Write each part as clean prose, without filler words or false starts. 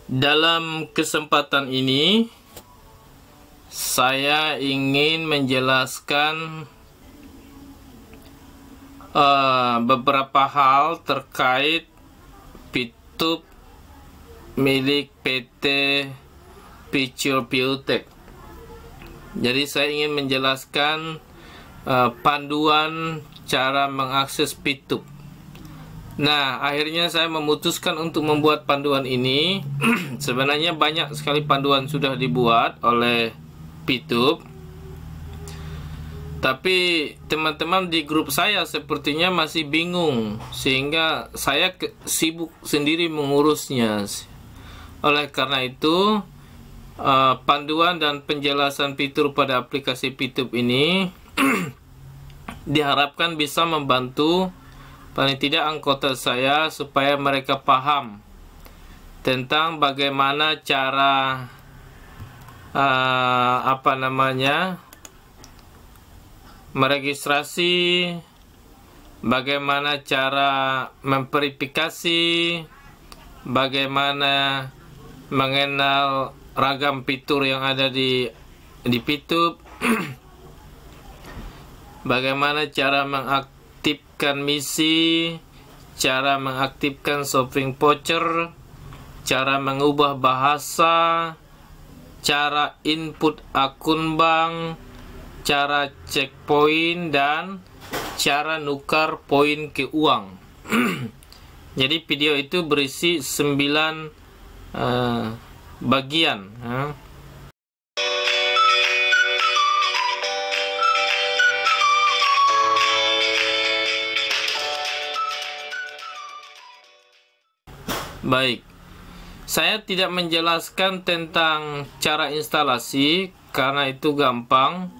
Dalam kesempatan ini, saya ingin menjelaskan beberapa hal terkait PITUB milik PT Picture Biotech. Jadi saya ingin menjelaskan panduan cara mengakses PITUB. Nah, akhirnya saya memutuskan untuk membuat panduan ini. Sebenarnya banyak sekali panduan sudah dibuat oleh PITUB, tapi teman-teman di grup saya sepertinya masih bingung, sehingga saya sibuk sendiri mengurusnya. Oleh karena itu, panduan dan penjelasan fitur pada aplikasi PITUB ini diharapkan bisa membantu paling tidak anggota saya supaya mereka paham tentang bagaimana cara meregistrasi, bagaimana cara memverifikasi, bagaimana mengenal ragam fitur yang ada di PITUB, bagaimana cara mengaktifkan misi, cara mengaktifkan shopping voucher, cara mengubah bahasa, cara input akun bank, cara cek poin, dan cara nukar poin ke uang. Jadi video itu berisi 9 bagian. Baik, saya tidak menjelaskan tentang cara instalasi karena itu gampang.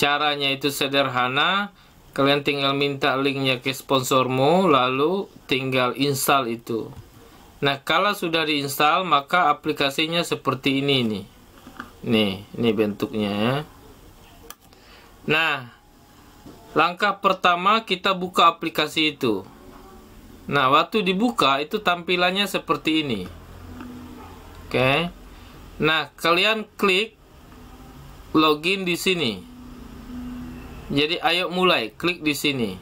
Caranya itu sederhana. Kalian tinggal minta linknya ke sponsormu, lalu tinggal install itu. Nah, kalau sudah diinstal, maka aplikasinya seperti ini nih. Ini bentuknya ya. Nah, langkah pertama kita buka aplikasi itu. Nah, waktu dibuka itu tampilannya seperti ini. Oke. Nah, kalian klik login di sini. Jadi ayo mulai, klik di sini.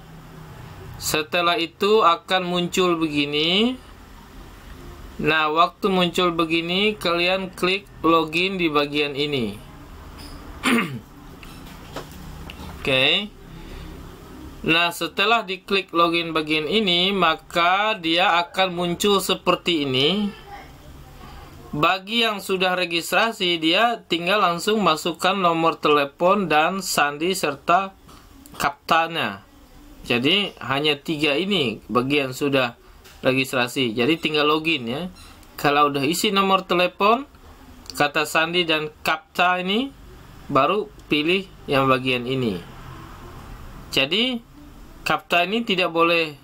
Setelah itu akan muncul begini. Nah, waktu muncul begini, kalian klik login di bagian ini. Oke. Nah, setelah diklik login bagian ini, maka dia akan muncul seperti ini. Bagi yang sudah registrasi, dia tinggal langsung masukkan nomor telepon dan sandi serta kaptanya. Jadi hanya 3 ini bagi yang sudah registrasi. Jadi tinggal login ya. Kalau udah isi nomor telepon, kata sandi dan kapta ini, baru pilih yang bagian ini. Jadi kapta ini tidak boleh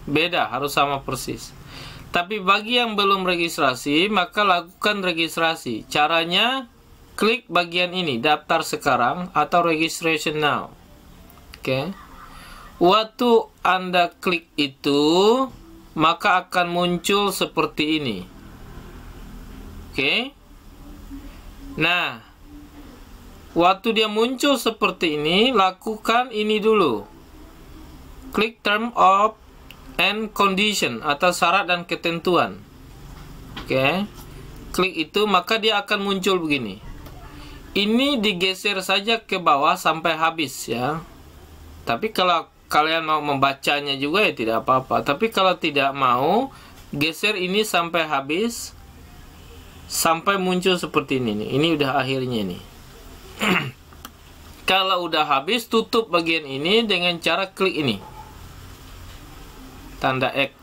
beda, harus sama persis. Tapi bagi yang belum registrasi, maka lakukan registrasi. Caranya, klik bagian ini, daftar sekarang atau registration now. Oke. Waktu Anda klik itu, maka akan muncul seperti ini. Oke. Nah, waktu dia muncul seperti ini, lakukan ini dulu. Klik term of and condition atau syarat dan ketentuan. Oke. Klik itu, maka dia akan muncul begini. Ini digeser saja ke bawah sampai habis ya. Tapi kalau kalian mau membacanya juga ya tidak apa-apa. Tapi kalau tidak mau, geser ini sampai habis, sampai muncul seperti ini nih. Ini udah akhirnya nih. Kalau udah habis, tutup bagian ini dengan cara klik ini, tanda X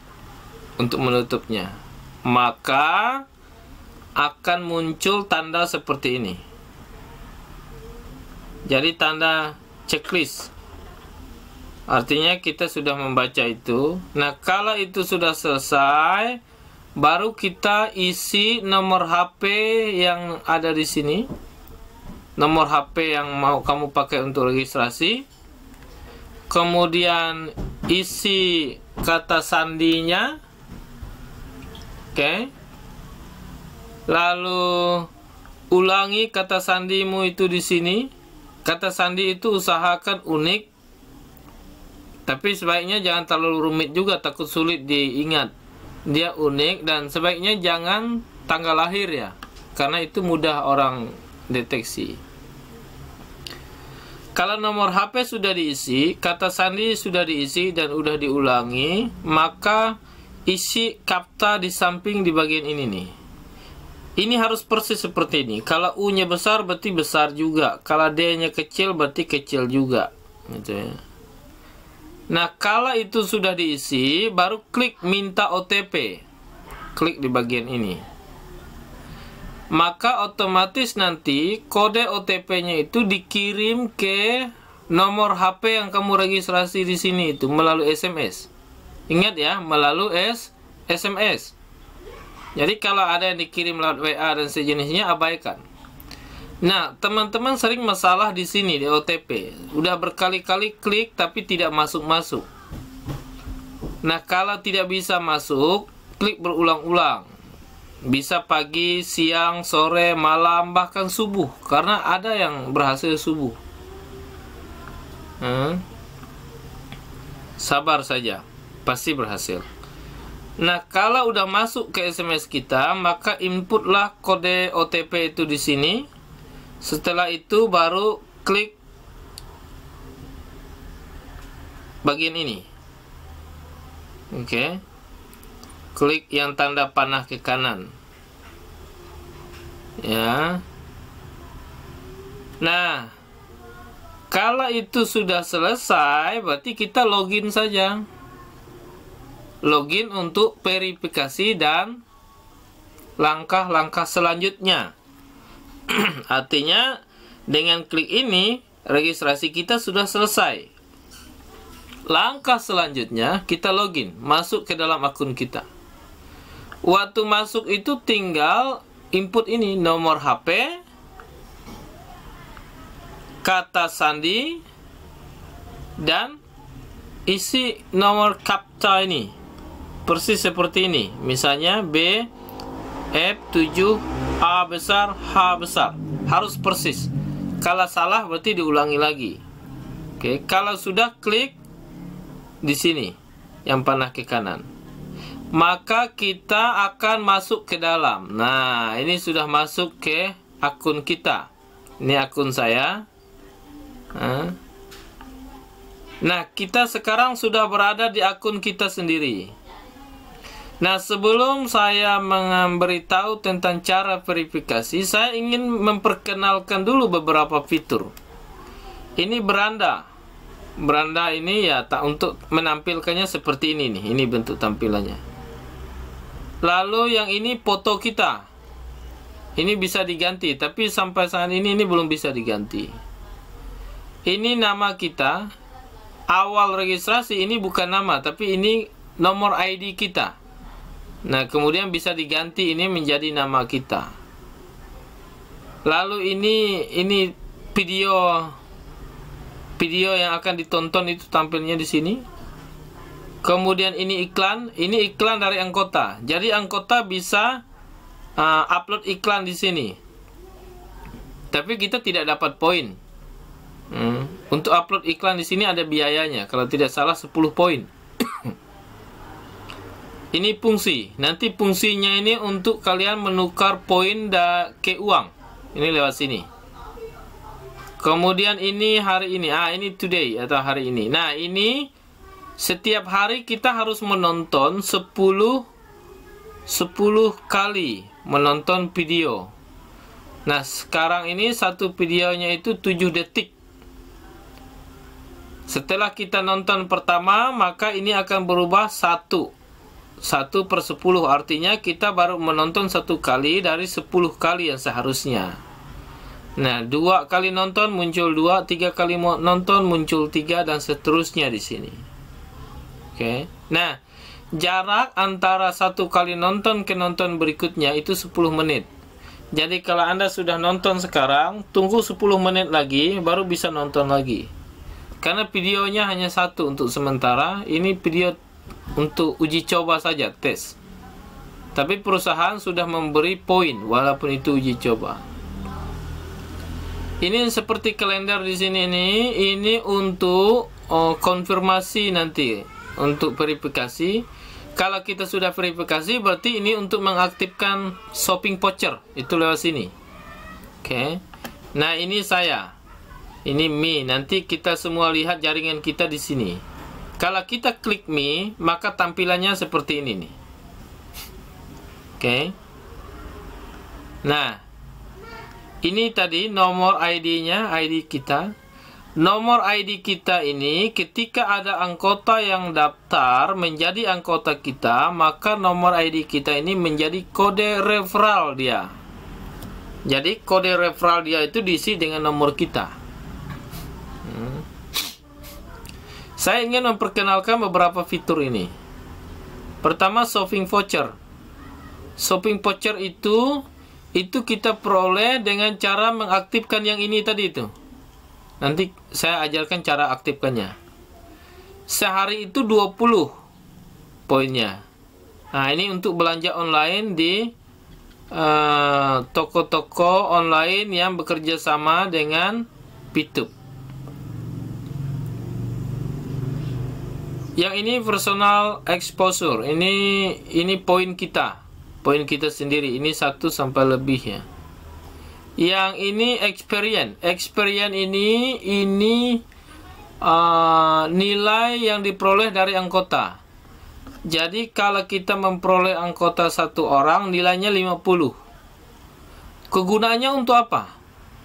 untuk menutupnya. Maka akan muncul tanda seperti ini. Jadi tanda checklist. Artinya kita sudah membaca itu. Nah, kalau itu sudah selesai, baru kita isi nomor HP yang ada di sini. Nomor HP yang mau kamu pakai untuk registrasi. Kemudian isi kata sandinya. Oke. Lalu ulangi kata sandimu itu di sini. Kata sandi itu usahakan unik, tapi sebaiknya jangan terlalu rumit juga, takut sulit diingat. Dia unik, dan sebaiknya jangan tanggal lahir ya, karena itu mudah orang deteksi. Kalau nomor HP sudah diisi, kata sandi sudah diisi dan udah diulangi, maka isi kapta di samping di bagian ini nih. Ini harus persis seperti ini. Kalau U-nya besar berarti besar juga. Kalau D-nya kecil berarti kecil juga. Gitu ya. Nah, kalau itu sudah diisi, baru klik minta OTP. Klik di bagian ini. Maka otomatis nanti kode OTP-nya itu dikirim ke nomor HP yang kamu registrasi di sini itu melalui SMS. Ingat ya, melalui SMS. Jadi kalau ada yang dikirim lewat WA dan sejenisnya, abaikan. Nah, teman-teman sering masalah di sini di OTP. Udah berkali-kali klik tapi tidak masuk-masuk. Nah, kalau tidak bisa masuk, klik berulang-ulang. Bisa pagi, siang, sore, malam, bahkan subuh. Karena ada yang berhasil subuh. Sabar saja, pasti berhasil. Nah, kalau udah masuk ke SMS kita, maka inputlah kode OTP itu di sini. Setelah itu baru klik bagian ini. Oke. Klik yang tanda panah ke kanan. Ya. Nah, kalau itu sudah selesai, berarti kita login saja. Login untuk verifikasi dan langkah-langkah selanjutnya. Artinya dengan klik ini registrasi kita sudah selesai. Langkah selanjutnya kita login, masuk ke dalam akun kita. Waktu masuk itu tinggal input ini, nomor HP, kata sandi, dan isi nomor kapta ini. Persis seperti ini. Misalnya B, F, 7, A besar, H besar. Harus persis. Kalau salah berarti diulangi lagi. Oke, kalau sudah klik di sini yang panah ke kanan, maka kita akan masuk ke dalam. Nah, ini sudah masuk ke akun kita. Ini akun saya. Nah, kita sekarang sudah berada di akun kita sendiri. Nah, sebelum saya memberitahu tentang cara verifikasi, saya ingin memperkenalkan dulu beberapa fitur. Ini beranda. Beranda ini ya untuk menampilkannya seperti ini nih. Ini bentuk tampilannya. Lalu yang ini foto kita. Ini bisa diganti, tapi sampai saat ini belum bisa diganti. Ini nama kita. Awal registrasi ini bukan nama, tapi ini nomor ID kita. Nah, kemudian bisa diganti ini menjadi nama kita. Lalu ini video yang akan ditonton itu tampilnya di sini. Kemudian ini iklan dari anggota. Jadi anggota bisa upload iklan di sini. Tapi kita tidak dapat poin. Untuk upload iklan di sini ada biayanya. Kalau tidak salah 10 poin. Ini fungsi. Nanti fungsinya ini untuk kalian menukar poin ke uang. Ini lewat sini. Kemudian ini hari ini. Ini today atau hari ini. Nah, ini setiap hari kita harus menonton 10 kali menonton video. Nah, sekarang ini satu videonya itu 7 detik. Setelah kita nonton pertama, maka ini akan berubah 1/10. Artinya kita baru menonton 1 kali dari 10 kali yang seharusnya. Nah, 2 kali nonton muncul 2, 3 kali nonton muncul 3, dan seterusnya di sini. Oke. Nah, jarak antara 1 kali nonton ke nonton berikutnya itu 10 menit. Jadi kalau Anda sudah nonton sekarang, tunggu 10 menit lagi baru bisa nonton lagi. Karena videonya hanya 1 untuk sementara. Ini video untuk uji coba saja, tes. Tapi perusahaan sudah memberi poin walaupun itu uji coba. Ini seperti kalender di sini nih. Ini untuk konfirmasi nanti, untuk verifikasi. Kalau kita sudah verifikasi, berarti ini untuk mengaktifkan shopping voucher. Itu lewat sini. Oke. Nah, ini saya. Ini me. Nanti kita semua lihat jaringan kita di sini. Kalau kita klik me, maka tampilannya seperti ini nih. Oke. Nah, ini tadi nomor ID-nya, ID kita. Nomor ID kita ini ketika ada anggota yang daftar menjadi anggota kita, maka nomor ID kita ini menjadi kode referral dia. Jadi kode referral dia itu diisi dengan nomor kita. Saya ingin memperkenalkan beberapa fitur ini. Pertama, shopping voucher. Shopping voucher itu kita peroleh dengan cara mengaktifkan yang ini tadi itu. Nanti saya ajarkan cara aktifkannya. Sehari itu 20 poinnya. Nah, ini untuk belanja online di toko-toko online yang bekerja sama dengan Pitup. Yang ini personal exposure. Ini poin kita. Poin kita sendiri. Ini 1 sampai lebih ya. Yang ini experience. Experience ini nilai yang diperoleh dari anggota. Jadi kalau kita memperoleh anggota 1 orang, nilainya 50. Kegunaannya untuk apa?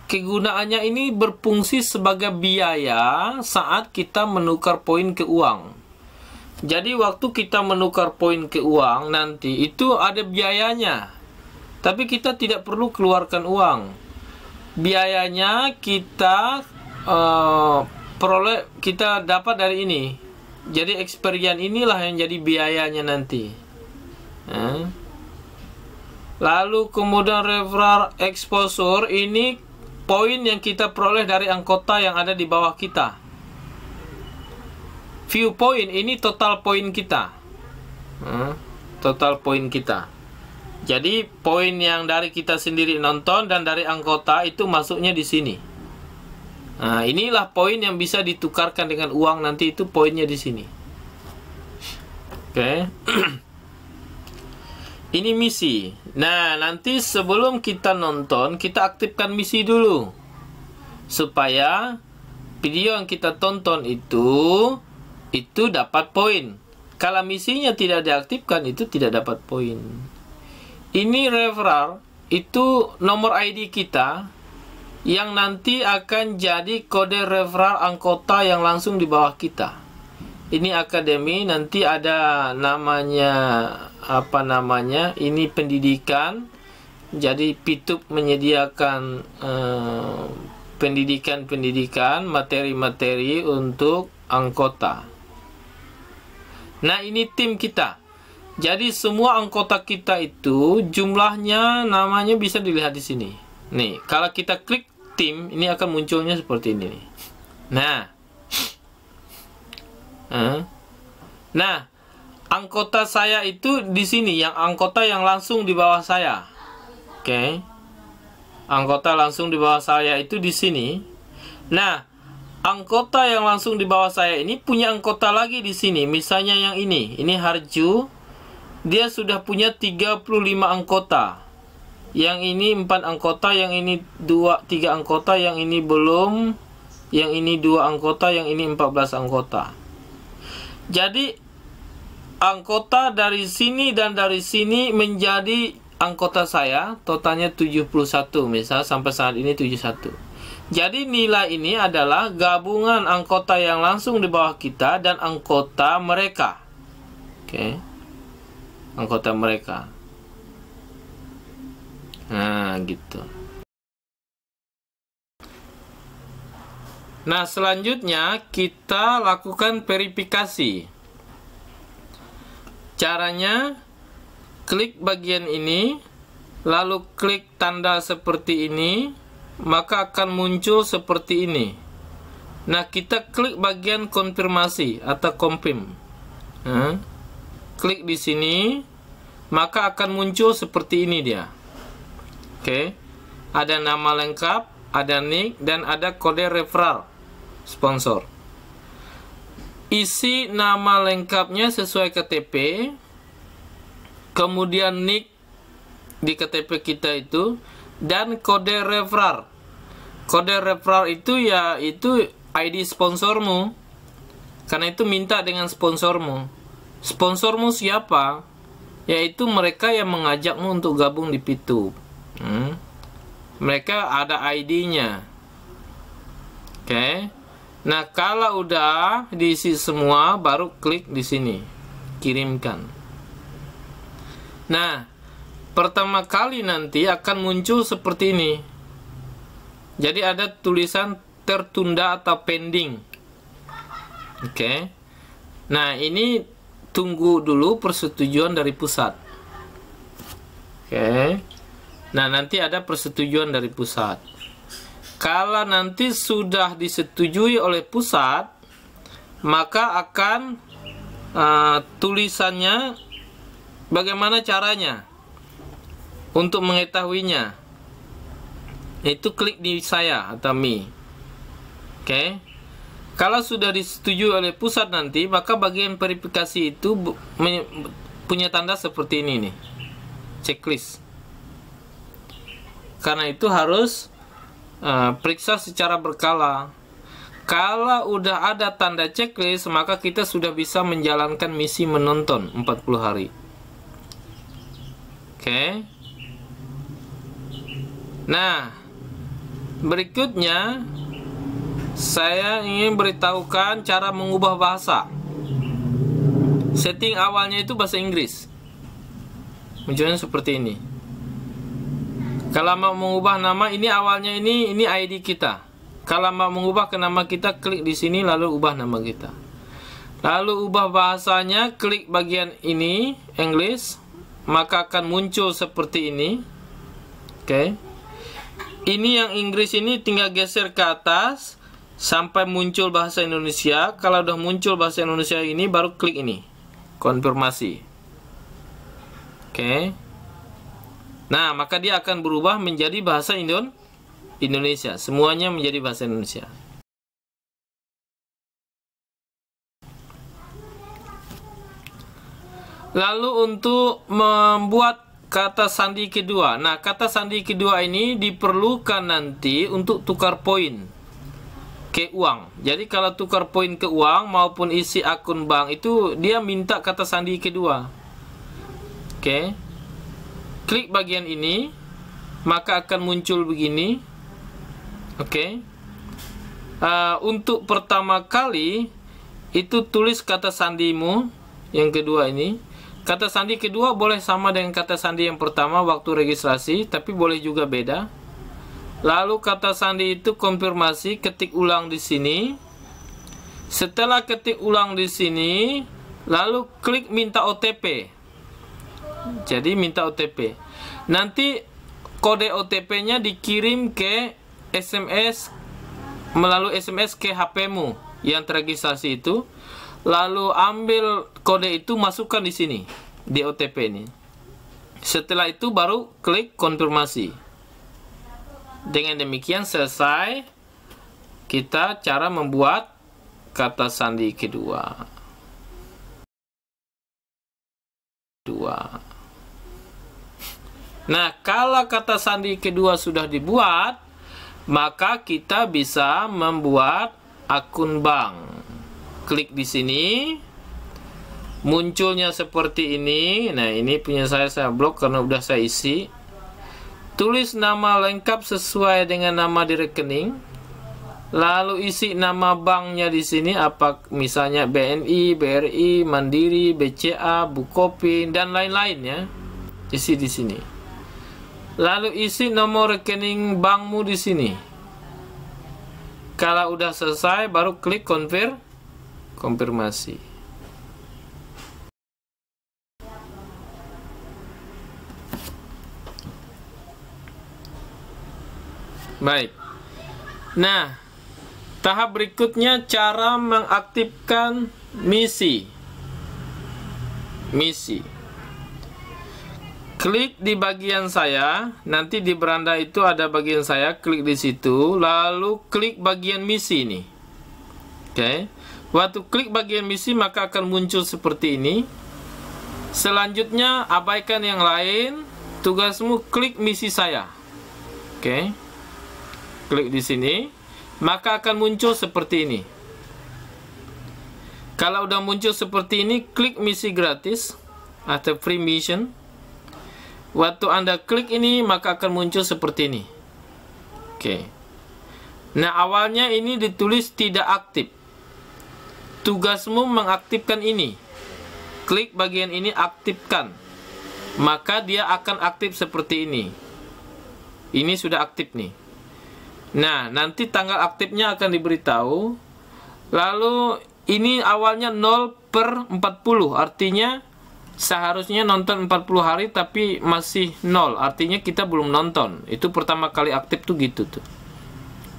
Kegunaannya ini berfungsi sebagai biaya saat kita menukar poin ke uang. Jadi waktu kita menukar poin ke uang nanti itu ada biayanya. Tapi kita tidak perlu keluarkan uang. Biayanya kita kita dapat dari ini. Jadi experience inilah yang jadi biayanya nanti. Lalu kemudian referral exposure ini poin yang kita peroleh dari anggota yang ada di bawah kita. View point ini total poin kita. Total poin kita. Jadi poin yang dari kita sendiri nonton dan dari anggota itu masuknya di sini. Nah, inilah poin yang bisa ditukarkan dengan uang nanti, itu poinnya di sini. Oke. Ini misi. Nah, nanti sebelum kita nonton, kita aktifkan misi dulu. Supaya video yang kita tonton itu dapat poin. Kalau misinya tidak diaktifkan, itu tidak dapat poin. Ini referral, itu nomor ID kita yang nanti akan jadi kode referral anggota yang langsung di bawah kita. Ini akademi, nanti ada namanya, apa namanya, ini pendidikan. Jadi Pitup menyediakan pendidikan, materi-materi untuk anggota. Nah, ini tim kita. Jadi semua anggota kita itu jumlahnya, namanya bisa dilihat di sini. Nih, kalau kita klik tim, ini akan munculnya seperti ini. Nah, anggota saya itu di sini, yang anggota yang langsung di bawah saya. Oke. Anggota langsung di bawah saya itu di sini. Nah, anggota yang langsung di bawah saya ini punya anggota lagi di sini. Misalnya yang ini Harju. Dia sudah punya 35 anggota. Yang ini 4 anggota, yang ini 3 anggota, yang ini belum, yang ini 2 anggota, yang ini 14 anggota. Jadi anggota dari sini dan dari sini menjadi anggota saya, totalnya 71 misal, sampai saat ini 71. Jadi nilai ini adalah gabungan anggota yang langsung di bawah kita dan anggota mereka. Oke. Anggota mereka. Nah, gitu. Nah, selanjutnya kita lakukan verifikasi. Caranya, klik bagian ini, lalu klik tanda seperti ini, maka akan muncul seperti ini. Nah, kita klik bagian konfirmasi atau confirm. Klik di sini, maka akan muncul seperti ini dia. Oke. Ada nama lengkap, ada nick, dan ada kode referral sponsor. Isi nama lengkapnya sesuai KTP, kemudian nick di KTP kita itu, dan kode referral. Kode referral itu ya itu ID sponsormu, karena itu minta dengan sponsormu. Sponsormu siapa? Yaitu mereka yang mengajakmu untuk gabung di P2. Mereka ada ID-nya. Oke. Nah, kalau udah diisi semua, baru klik di sini, kirimkan. Nah, pertama kali nanti akan muncul seperti ini. Jadi ada tulisan tertunda atau pending. Oke. Nah, ini tunggu dulu persetujuan dari pusat. Oke. Nah, nanti ada persetujuan dari pusat. Kalau nanti sudah disetujui oleh pusat, maka akan tulisannya bagaimana caranya untuk mengetahuinya. Itu klik di saya atau me. Oke. Kalau sudah disetujui oleh pusat nanti, maka bagian verifikasi itu punya tanda seperti ini nih. Checklist. Karena itu harus periksa secara berkala. Kalau udah ada tanda checklist, maka kita sudah bisa menjalankan misi menonton 40 hari. Oke. Nah, berikutnya saya ingin beritahukan cara mengubah bahasa. Setting awalnya itu bahasa Inggris. Munculnya seperti ini. Kalau mau mengubah nama, ini awalnya ini ID kita. Kalau mau mengubah ke nama kita, klik di sini lalu ubah nama kita. Lalu ubah bahasanya, klik bagian ini, English, maka akan muncul seperti ini. Oke. Ini yang Inggris ini tinggal geser ke atas sampai muncul bahasa Indonesia. Kalau udah muncul bahasa Indonesia ini, baru klik ini, konfirmasi. Oke. Nah, maka dia akan berubah menjadi bahasa Indonesia. Semuanya menjadi bahasa Indonesia. Lalu untuk membuat kata sandi kedua. Nah, kata sandi kedua ini diperlukan nanti untuk tukar poin ke uang. Jadi kalau tukar poin ke uang maupun isi akun bank itu dia minta kata sandi kedua. Oke. Klik bagian ini, maka akan muncul begini. Oke. Untuk pertama kali itu tulis kata sandimu yang kedua ini. Kata sandi kedua boleh sama dengan kata sandi yang pertama waktu registrasi, tapi boleh juga beda. Lalu kata sandi itu konfirmasi, ketik ulang di sini. Setelah ketik ulang di sini, lalu klik minta OTP. Jadi minta OTP. Nanti kode OTP-nya dikirim ke SMS melalui SMS ke HP-mu yang terregistrasi itu. Lalu ambil kode itu, masukkan di sini di OTP ini. Setelah itu baru klik konfirmasi. Dengan demikian selesai kita cara membuat kata sandi kedua. Nah, kalau kata sandi kedua sudah dibuat, maka kita bisa membuat akun bank. Klik di sini, munculnya seperti ini. Nah, ini punya saya blok karena udah saya isi. Tulis nama lengkap sesuai dengan nama di rekening. Lalu isi nama banknya di sini, apa misalnya BNI, BRI, Mandiri, BCA, Bukopin dan lain-lain ya. Isi di sini. Lalu isi nomor rekening bankmu di sini. Kalau udah selesai, baru klik konfirmasi. Baik. Nah, tahap berikutnya cara mengaktifkan misi. klik di bagian saya, nanti di beranda itu ada bagian saya, klik di situ, lalu klik bagian misi ini. Oke. Waktu klik bagian misi maka akan muncul seperti ini. Selanjutnya abaikan yang lain, tugasmu klik misi saya. Oke. Klik di sini, maka akan muncul seperti ini. Kalau udah muncul seperti ini, klik misi gratis atau free mission. Waktu Anda klik ini, maka akan muncul seperti ini. Oke. Nah, awalnya ini ditulis tidak aktif. Tugasmu mengaktifkan ini. Klik bagian ini, aktifkan. Maka dia akan aktif seperti ini. Ini sudah aktif nih. Nah, nanti tanggal aktifnya akan diberitahu. Lalu, ini awalnya 0/40. Artinya, seharusnya nonton 40 hari tapi masih 0. Artinya kita belum nonton. Itu pertama kali aktif tuh gitu tuh.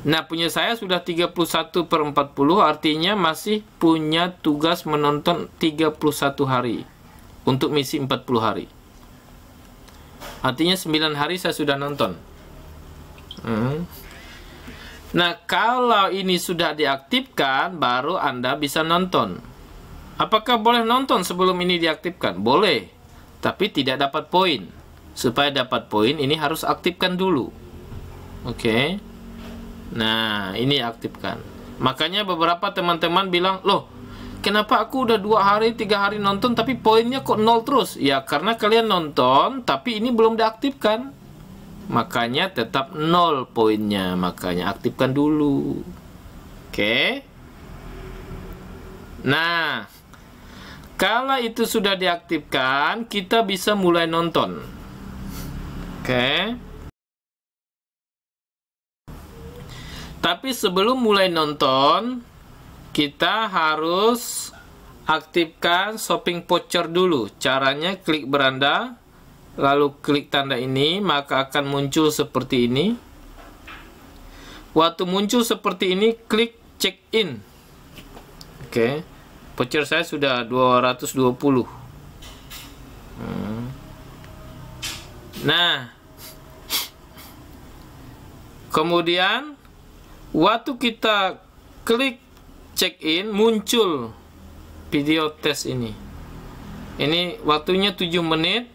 Nah, punya saya sudah 31/40. Artinya masih punya tugas menonton 31 hari. Untuk misi 40 hari. Artinya 9 hari saya sudah nonton. Nah, kalau ini sudah diaktifkan, baru Anda bisa nonton. Apakah boleh nonton sebelum ini diaktifkan? Boleh, tapi tidak dapat poin. Supaya dapat poin, ini harus aktifkan dulu. Oke. Nah, ini aktifkan. Makanya beberapa teman-teman bilang, loh, kenapa aku udah 2 hari, 3 hari nonton, tapi poinnya kok 0 terus? Ya, karena kalian nonton, tapi ini belum diaktifkan. Makanya tetap 0 poinnya. Makanya aktifkan dulu. Oke. Nah, kalau itu sudah diaktifkan, kita bisa mulai nonton. Oke. Tapi sebelum mulai nonton, kita harus aktifkan shopping voucher dulu. Caranya klik beranda, lalu klik tanda ini, maka akan muncul seperti ini. Waktu muncul seperti ini, klik check in. Oke. Voucher saya sudah 220. Nah, kemudian waktu kita klik check in, muncul video tes ini. Ini waktunya 7 menit.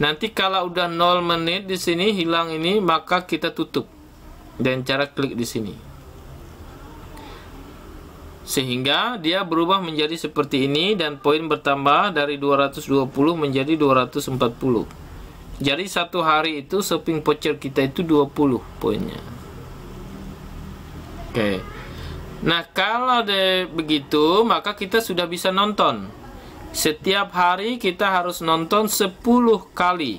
Nanti kalau udah 0 menit di sini hilang ini, maka kita tutup. Dan cara klik di sini. Sehingga dia berubah menjadi seperti ini dan poin bertambah dari 220 menjadi 240. Jadi satu hari itu shopping voucher kita itu 20 poinnya. Oke. Nah, kalau begitu, maka kita sudah bisa nonton. Setiap hari kita harus nonton 10 kali.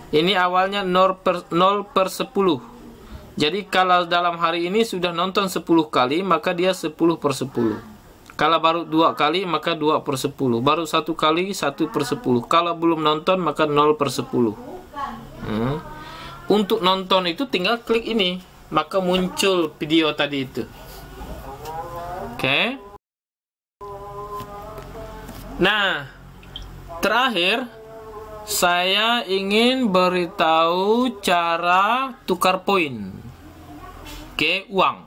Ini awalnya 0/10. Jadi kalau dalam hari ini sudah nonton 10 kali, maka dia 10/10. Kalau baru 2 kali, maka 2/10. Baru 1 kali, 1/10. Kalau belum nonton, maka 0/10. Untuk nonton itu tinggal klik ini, maka muncul video tadi itu. Oke. Nah, terakhir saya ingin beritahu cara tukar poin ke uang.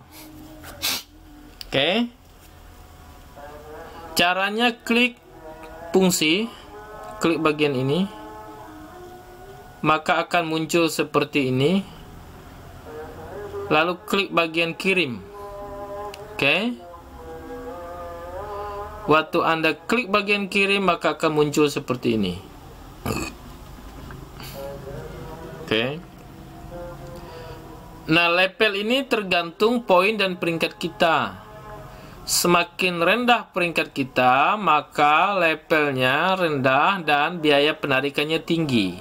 Oke. Caranya klik fungsi, klik bagian ini, maka akan muncul seperti ini. Lalu klik bagian kirim. Oke. Waktu Anda klik bagian kirim, maka akan muncul seperti ini. Oke. Nah, level ini tergantung poin dan peringkat kita. Semakin rendah peringkat kita, maka levelnya rendah dan biaya penarikannya tinggi.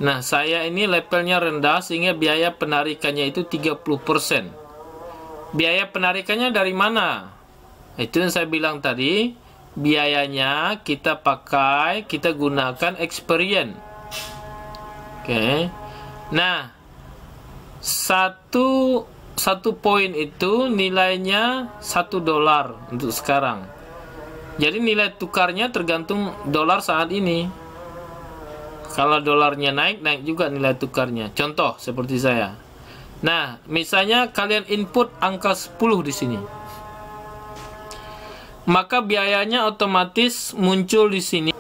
Nah, saya ini levelnya rendah sehingga biaya penarikannya itu 30%. Biaya penarikannya dari mana? Itu yang saya bilang tadi, biayanya kita gunakan experience. Oke. Nah, satu poin itu nilainya $1 untuk sekarang. Jadi nilai tukarnya tergantung dolar saat ini. Kalau dolarnya naik, naik juga nilai tukarnya. Contoh seperti saya. Nah, misalnya kalian input angka 10 di sini. Maka biayanya otomatis muncul di sini.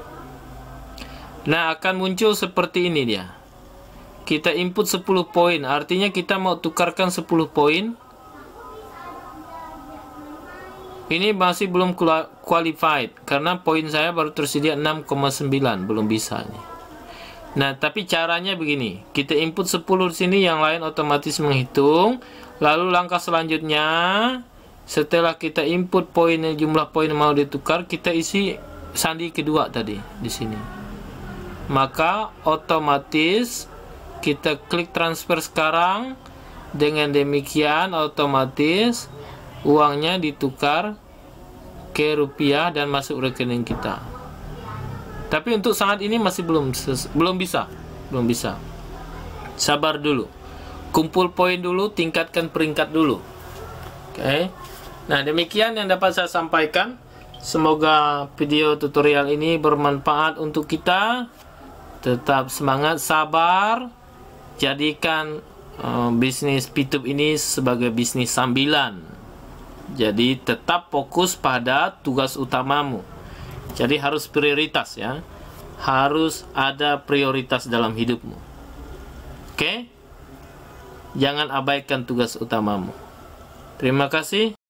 Nah, akan muncul seperti ini dia. Kita input 10 poin, artinya kita mau tukarkan 10 poin. Ini masih belum qualified, karena poin saya baru tersedia 6,9, belum bisa nih. Nah, tapi caranya begini. Kita input 10 di sini, yang lain otomatis menghitung. Lalu langkah selanjutnya, setelah kita input poinnya, jumlah poin yang mau ditukar, kita isi sandi kedua tadi di sini. Maka otomatis kita klik transfer sekarang. Dengan demikian otomatis uangnya ditukar ke rupiah dan masuk rekening kita. Tapi untuk saat ini masih belum bisa. Sabar dulu. Kumpul poin dulu, tingkatkan peringkat dulu. Oke. Nah, demikian yang dapat saya sampaikan. Semoga video tutorial ini bermanfaat untuk kita. Tetap semangat, sabar. Jadikan bisnis P2P ini sebagai bisnis sambilan. Jadi tetap fokus pada tugas utamamu. Jadi harus prioritas ya. Harus ada prioritas dalam hidupmu. Oke? Jangan abaikan tugas utamamu. Terima kasih.